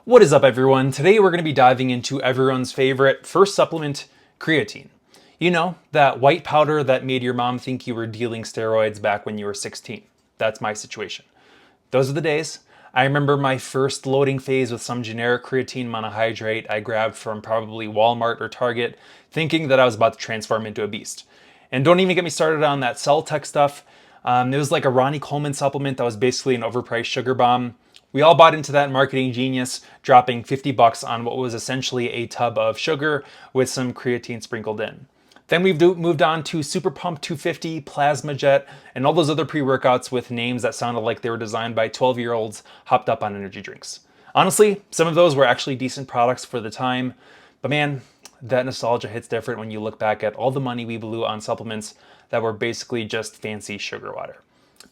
What is up, everyone? Today we're going to be diving into everyone's favorite first supplement, creatine. You know, that white powder that made your mom think you were dealing steroids back when you were 16. That's my situation. Those are the days. I remember my first loading phase with some generic creatine monohydrate I grabbed from probably Walmart or Target, thinking that I was about to transform into a beast. And don't even get me started on that cell tech stuff. It was like a Ronnie Coleman supplement that was basically an overpriced sugar bomb. We all bought into that marketing genius, dropping 50 bucks on what was essentially a tub of sugar with some creatine sprinkled in. Then we've moved on to Super Pump 250, Plasma Jet, and all those other pre-workouts with names that sounded like they were designed by 12-year-olds hopped up on energy drinks. Honestly, some of those were actually decent products for the time, but man, that nostalgia hits different when you look back at all the money we blew on supplements that were basically just fancy sugar water.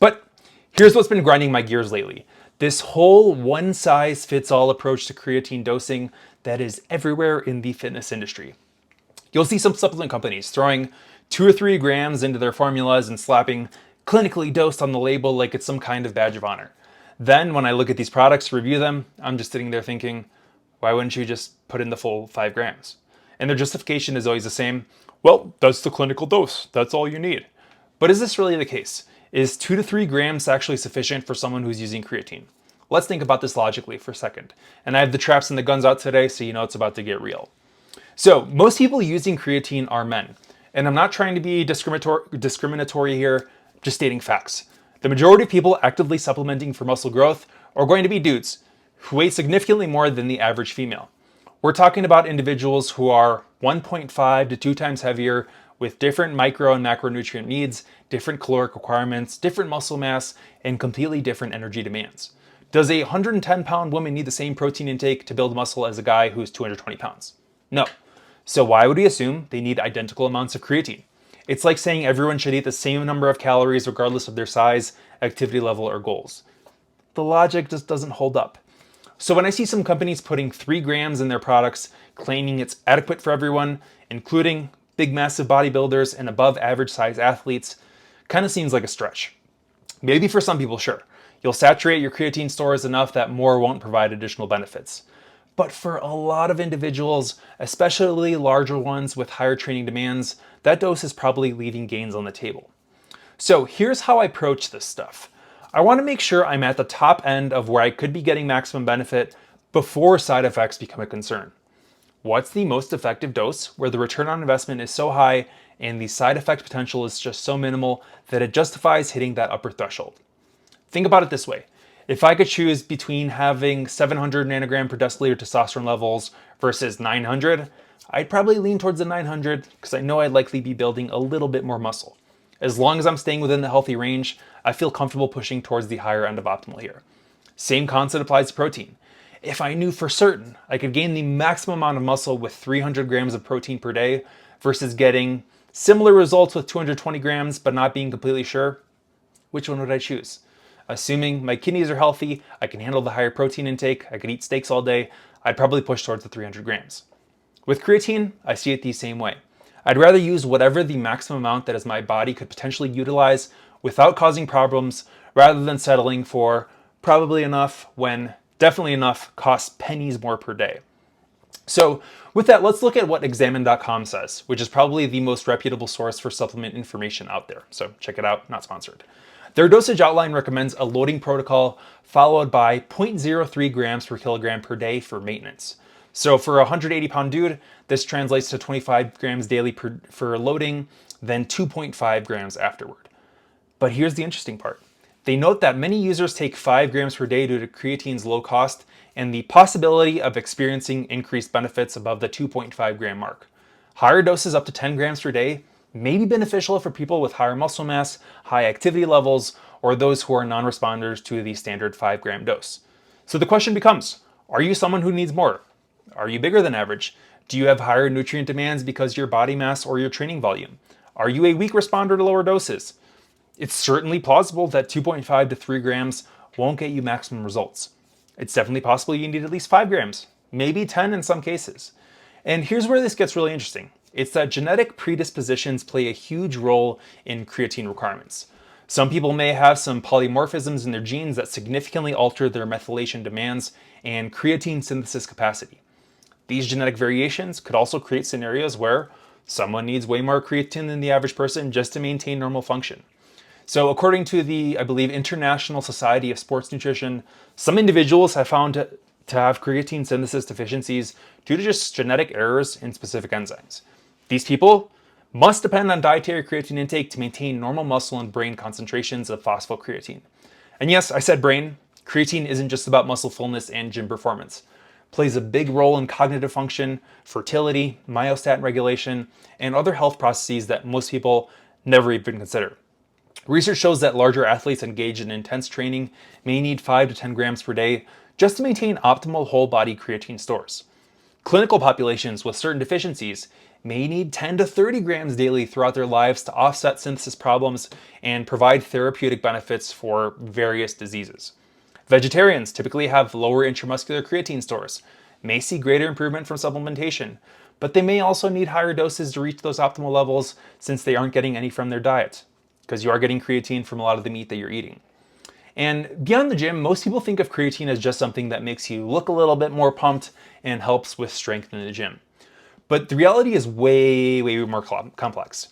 But here's what's been grinding my gears lately. This whole one-size-fits-all approach to creatine dosing that is everywhere in the fitness industry. You'll see some supplement companies throwing 2 or 3 grams into their formulas and slapping clinically dosed on the label like it's some kind of badge of honor. Then when I look at these products, review them, I'm just sitting there thinking, why wouldn't you just put in the full 5 grams? And their justification is always the same. Well, that's the clinical dose. That's all you need. But is this really the case? Is 2 to 3 grams actually sufficient for someone who's using creatine? Let's think about this logically for a second. And I have the traps and the guns out today, so you know it's about to get real. So most people using creatine are men. And I'm not trying to be discriminatory here, just stating facts. The majority of people actively supplementing for muscle growth are going to be dudes who weigh significantly more than the average female. We're talking about individuals who are 1.5 to 2 times heavier with different micro and macronutrient needs, different caloric requirements, different muscle mass, and completely different energy demands. Does a 110-pound woman need the same protein intake to build muscle as a guy who's 220 pounds? No. So why would we assume they need identical amounts of creatine? It's like saying everyone should eat the same number of calories regardless of their size, activity level, or goals. The logic just doesn't hold up. So when I see some companies putting 3 grams in their products, claiming it's adequate for everyone, including big massive bodybuilders and above average size athletes, kind of seems like a stretch. Maybe for some people, sure. You'll saturate your creatine stores enough that more won't provide additional benefits. But for a lot of individuals, especially larger ones with higher training demands, that dose is probably leaving gains on the table. So here's how I approach this stuff. I want to make sure I'm at the top end of where I could be getting maximum benefit before side effects become a concern. What's the most effective dose where the return on investment is so high and the side effect potential is just so minimal that it justifies hitting that upper threshold? Think about it this way. If I could choose between having 700 nanogram per deciliter testosterone levels versus 900, I'd probably lean towards the 900 because I know I'd likely be building a little bit more muscle. As long as I'm staying within the healthy range, I feel comfortable pushing towards the higher end of optimal here. Same concept applies to protein. If I knew for certain I could gain the maximum amount of muscle with 300 grams of protein per day versus getting similar results with 220 grams but not being completely sure, which one would I choose? Assuming my kidneys are healthy, I can handle the higher protein intake, I can eat steaks all day, I'd probably push towards the 300 grams. With creatine, I see it the same way. I'd rather use whatever the maximum amount that is my body could potentially utilize without causing problems rather than settling for probably enough when definitely enough costs pennies more per day. So with that, let's look at what examine.com says, which is probably the most reputable source for supplement information out there. So check it out, not sponsored. Their dosage outline recommends a loading protocol followed by 0.03 grams per kilogram per day for maintenance. So for a 180-pound dude, this translates to 25 grams daily for loading, then 2.5 grams afterward. But here's the interesting part. They note that many users take 5 grams per day due to creatine's low cost and the possibility of experiencing increased benefits above the 2.5 gram mark. Higher doses up to 10 grams per day may be beneficial for people with higher muscle mass, high activity levels, or those who are non-responders to the standard 5 gram dose. So the question becomes, are you someone who needs more? Are you bigger than average? Do you have higher nutrient demands because of your body mass or your training volume? Are you a weak responder to lower doses? It's certainly plausible that 2.5 to 3 grams won't get you maximum results. It's definitely possible you need at least 5 grams, maybe 10 in some cases. And here's where this gets really interesting. It's that genetic predispositions play a huge role in creatine requirements. Some people may have some polymorphisms in their genes that significantly alter their methylation demands and creatine synthesis capacity. These genetic variations could also create scenarios where someone needs way more creatine than the average person just to maintain normal function. So according to the, I believe, International Society of Sports Nutrition, some individuals have found to have creatine synthesis deficiencies due to just genetic errors in specific enzymes. These people must depend on dietary creatine intake to maintain normal muscle and brain concentrations of phosphocreatine. And yes, I said brain. Creatine isn't just about muscle fullness and gym performance. It plays a big role in cognitive function, fertility, myostatin regulation, and other health processes that most people never even consider. Research shows that larger athletes engaged in intense training may need 5 to 10 grams per day just to maintain optimal whole body creatine stores. Clinical populations with certain deficiencies may need 10 to 30 grams daily throughout their lives to offset synthesis problems and provide therapeutic benefits for various diseases. Vegetarians typically have lower intramuscular creatine stores, may see greater improvement from supplementation, but they may also need higher doses to reach those optimal levels since they aren't getting any from their diet, because you are getting creatine from a lot of the meat that you're eating. And beyond the gym, most people think of creatine as just something that makes you look a little bit more pumped and helps with strength in the gym. But the reality is way more complex.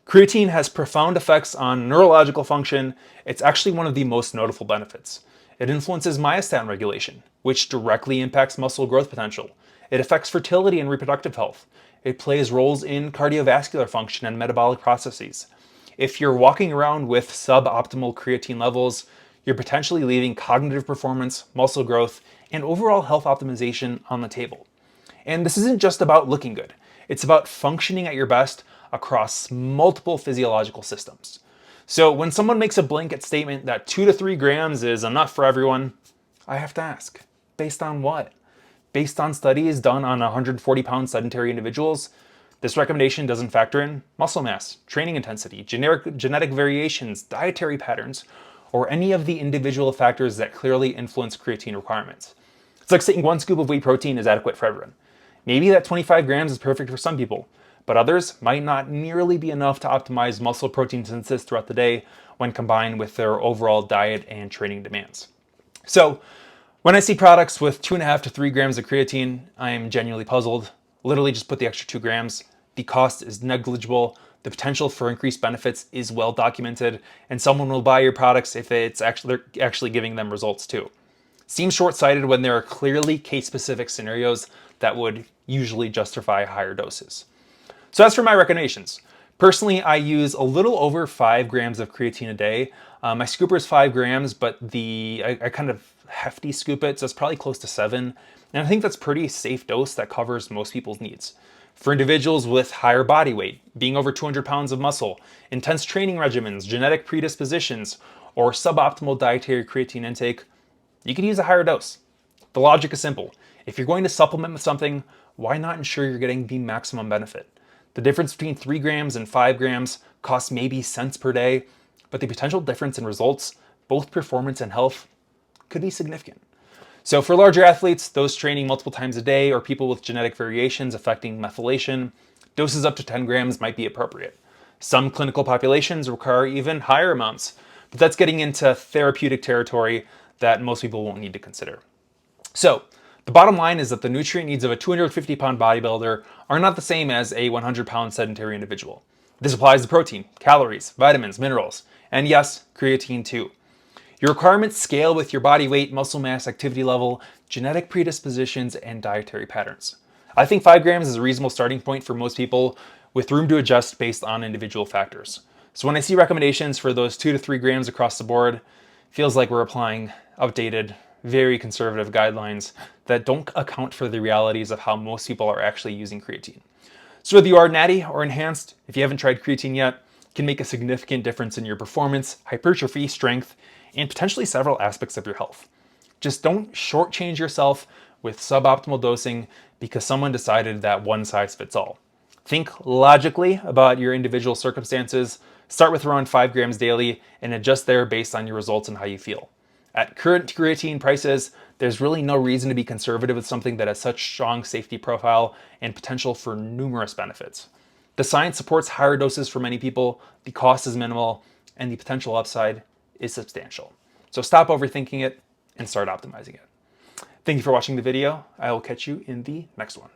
Creatine has profound effects on neurological function. It's actually one of the most notable benefits. It influences myostatin regulation, which directly impacts muscle growth potential. It affects fertility and reproductive health. It plays roles in cardiovascular function and metabolic processes. If you're walking around with suboptimal creatine levels, you're potentially leaving cognitive performance, muscle growth, and overall health optimization on the table. And this isn't just about looking good. It's about functioning at your best across multiple physiological systems. So when someone makes a blanket statement that 2 to 3 grams is enough for everyone, I have to ask, based on what? Based on studies done on 140-pound sedentary individuals, this recommendation doesn't factor in muscle mass, training intensity, genetic variations, dietary patterns, or any of the individual factors that clearly influence creatine requirements. It's like saying 1 scoop of whey protein is adequate for everyone. Maybe that 25 grams is perfect for some people, but others might not nearly be enough to optimize muscle protein synthesis throughout the day when combined with their overall diet and training demands. So when I see products with 2.5 to 3 grams of creatine, I am genuinely puzzled. Literally just put the extra 2 grams. The cost is negligible. The potential for increased benefits is well documented, and someone will buy your products if it's actually giving them results too. Seems short-sighted when there are clearly case-specific scenarios that would usually justify higher doses. So as for my recommendations, personally, I use a little over 5 grams of creatine a day. My scooper is 5 grams, but I kind of hefty scoop it, so it's probably close to 7. And I think that's pretty safe dose that covers most people's needs. For individuals with higher body weight, being over 200 pounds of muscle, intense training regimens, genetic predispositions, or suboptimal dietary creatine intake, you could use a higher dose. The logic is simple. If you're going to supplement with something, why not ensure you're getting the maximum benefit? The difference between 3 grams and 5 grams costs maybe cents per day, but the potential difference in results, both performance and health, could be significant. So for larger athletes, those training multiple times a day, or people with genetic variations affecting methylation, doses up to 10 grams might be appropriate. Some clinical populations require even higher amounts, but that's getting into therapeutic territory that most people won't need to consider. So the bottom line is that the nutrient needs of a 250-pound bodybuilder are not the same as a 100-pound sedentary individual. This applies to protein, calories, vitamins, minerals, and yes, creatine too. Your requirements scale with your body weight, muscle mass, activity level, genetic predispositions, and dietary patterns. I think 5 grams is a reasonable starting point for most people, with room to adjust based on individual factors. So when I see recommendations for those 2 to 3 grams across the board, it feels like we're applying outdated, very conservative guidelines that don't account for the realities of how most people are actually using creatine. So whether you are natty or enhanced, if you haven't tried creatine yet, it can make a significant difference in your performance, hypertrophy, strength, and potentially several aspects of your health. Just don't shortchange yourself with suboptimal dosing because someone decided that one size fits all. Think logically about your individual circumstances, start with around 5 grams daily, and adjust there based on your results and how you feel. At current creatine prices, there's really no reason to be conservative with something that has such strong safety profile and potential for numerous benefits. The science supports higher doses for many people, the cost is minimal, and the potential upside is substantial. So stop overthinking it and start optimizing it. Thank you for watching the video. I will catch you in the next one.